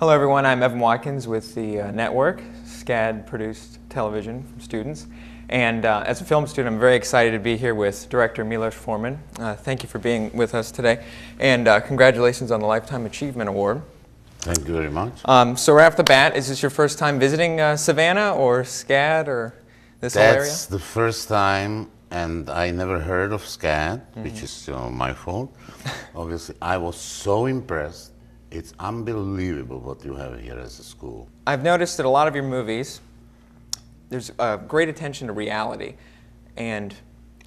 Hello everyone, I'm Evan Watkins with the network, SCAD-produced television from students. And as a film student, I'm very excited to be here with director Milos Forman. Thank you for being with us today. And congratulations on the Lifetime Achievement Award. Thank you very much. So right off the bat, is this your first time visiting Savannah or SCAD or this whole area? That's the first time, and I never heard of SCAD, which is my fault. Obviously, I was so impressed. It's unbelievable what you have here as a school. I've noticed that a lot of your movies, there's great attention to reality, and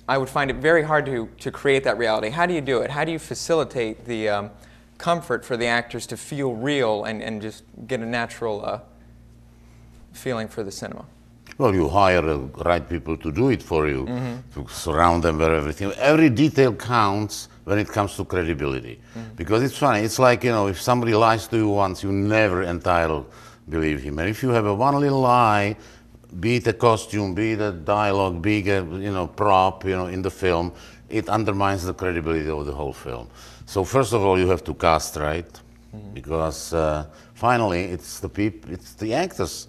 I would find it very hard to create that reality. How do you do it? How do you facilitate the comfort for the actors to feel real and just get a natural feeling for the cinema? Well, you hire the right people to do it for you, to surround them with everything. Every detail counts when it comes to credibility. Because it's funny, it's like, if somebody lies to you once, you never entirely believe him. And if you have a one little lie, be it a costume, be it a dialogue, be it a prop, in the film, it undermines the credibility of the whole film. So first of all, you have to cast right, because finally, it's the actors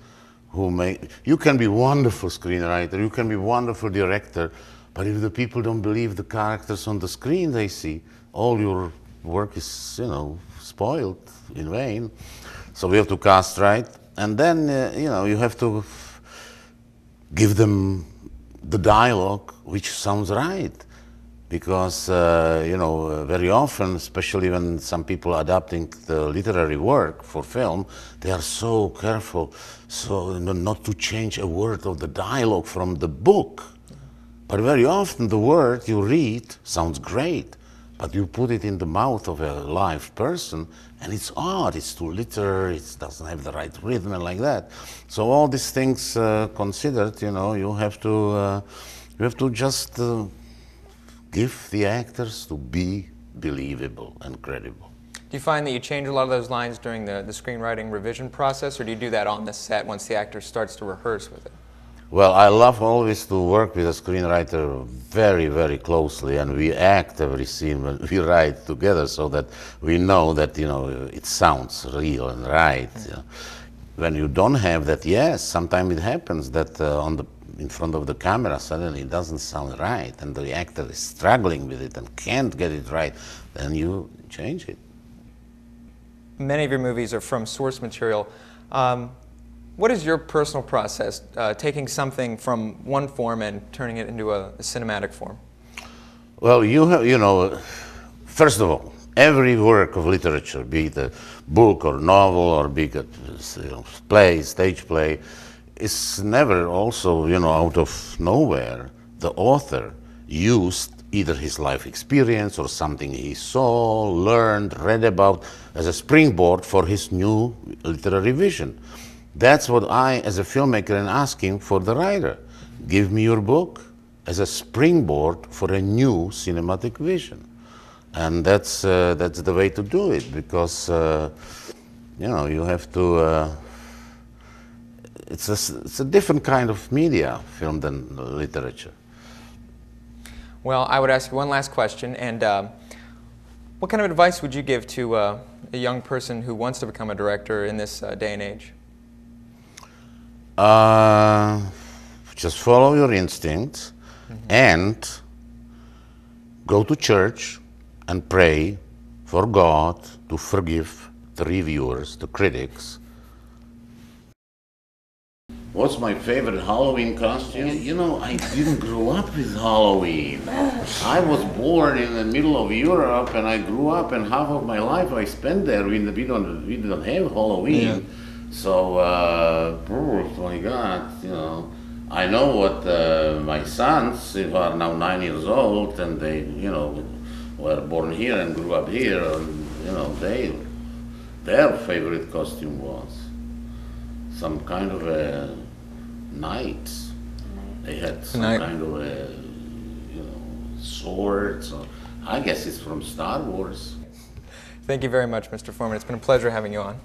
who make. You can be a wonderful screenwriter, you can be a wonderful director, but if the people don't believe the characters on the screen they see, all your work is, spoiled in vain. So we have to cast right, and then, you have to give them the dialogue which sounds right. Because, very often, especially when some people are adapting the literary work for film, they are so careful so not to change a word of the dialogue from the book. But very often the word you read sounds great, but you put it in the mouth of a live person and it's odd, it's too literal, it doesn't have the right rhythm and like that. So all these things considered, you have to just give the actors to be believable and credible. Do you find that you change a lot of those lines during the screenwriting revision process, or do you do that on the set once the actor starts to rehearse with it? Well, I love always to work with a screenwriter very, very closely, and we act every scene when we write together so that we know that, it sounds real and right. When you don't have that, yes, sometimes it happens that in front of the camera suddenly it doesn't sound right and the actor is struggling with it and can't get it right, then you change it. Many of your movies are from source material. What is your personal process, taking something from one form and turning it into a cinematic form? Well, first of all, every work of literature, be it a book or novel or be it a play, stage play, is never also, out of nowhere. The author used either his life experience or something he saw, learned, read about as a springboard for his new literary vision. That's what I, as a filmmaker, am asking for the writer. Give me your book as a springboard for a new cinematic vision. And that's the way to do it, because, you have to, it's a different kind of media, film, than literature. Well, I would ask you one last question, and what kind of advice would you give to a young person who wants to become a director in this day and age? Just follow your instincts and go to church and pray for God to forgive the reviewers, the critics. What's my favorite Halloween costume? I didn't grow up with Halloween. I was born in the middle of Europe and I grew up, and half of my life I spent there. We don't have Halloween. Yeah. So, oh my God, I know what my sons, who are now 9 years old, and they, were born here and grew up here, their favorite costume was some kind of a knight. They had some kind of a, swords. I guess it's from Star Wars. Thank you very much, Mr. Forman. It's been a pleasure having you on.